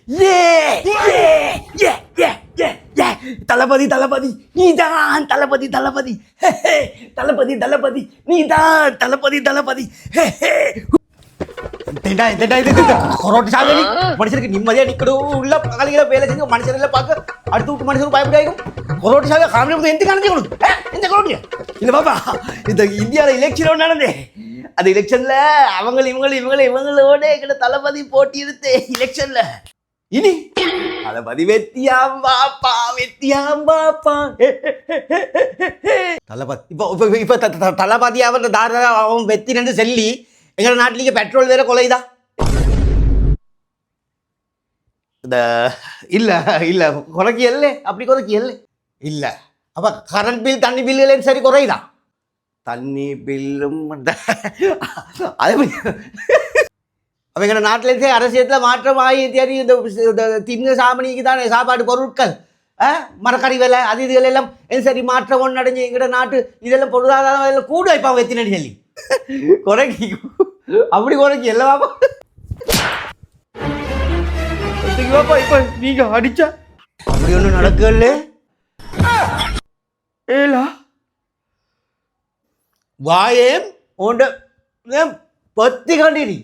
ஏ ஏ ஏ ஏ ஏ ஏ தளபதி தளபதி நீதான் தளபதி தளபதி ஹே, ஹே. தளபதி தளபதி நீதான் தளபதி தளபதி ஹே, ஹே. கொரோட்டு சாதனை மனுஷனுக்கு நிம்மதியா நிக்கணும் உள்ள பகலிகளை வேலை செஞ்சு மனுஷன் பார்க்க அடுத்து விட்டு மனுஷனுக்கு பயப்படாயும் கொரோட்டு சாதனை காமெடி எந்த காணிச்சு எந்த கொரோட்டியா இல்ல பாப்பா இந்த இந்தியாவில் எலெக்ஷன் நடந்தே அந்த எலெக்ஷன்ல இவங்களோட எங்கட தளபதி போட்டி எடுத்து எலெக்ஷன்ல இனி தளபதி வெத்தியாம் பாப்பா தளபதி இப்ப தளபதி அவன் அவன் வெத்தி நின்று செல்லி எங்க நாட்டிலேயே பெட்ரோல் வேற கொலைதா இல்ல குறைக்கு இல்லை அப்படி குறைக்கு இல்லை இல்ல அப்ப கரண்ட் பில் தண்ணி பில்லுகளே சரி குறையுதா தண்ணி பில்லும் அதே அப்ப எங்க நாட்டிலே அரசியத்துல மாற்றம் ஆகி சரி இந்த தின்னு சாமணிக்கு தானே சாப்பாடு பொருட்கள் மரக்கறி விலை அது இதுகள் எல்லாம் சரி மாற்றம் ஒன்று அடைஞ்சு எங்கட நாட்டு இதெல்லாம் பொருளாதாரம் எல்லாம் கூட வைப்பாங்க வெத்தினடி சொல்லி குறைக்கி அப்படி குறைக்கி எல்லாமா இப்ப நீங்க அடிச்சா அப்படி ஒண்ணு நடக்கல ஏலா வாயம் உண்ட பத்தி கண்டிரி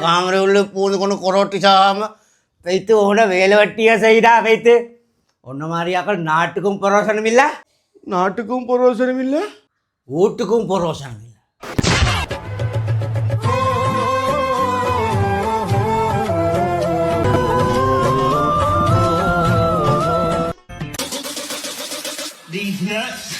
காமரை உள்ள பூந்து கொண்டு கொரோட்டி சாம வைத்து உன வேலை வட்டியா செய்தா வைத்து உன்ன மாதிரியாக்கள் நாட்டுக்கும் புரோசனம் இல்லை நாட்டுக்கும் புரோசனம் இல்லை வீட்டுக்கும் புரோசனம் இல்லை These nuts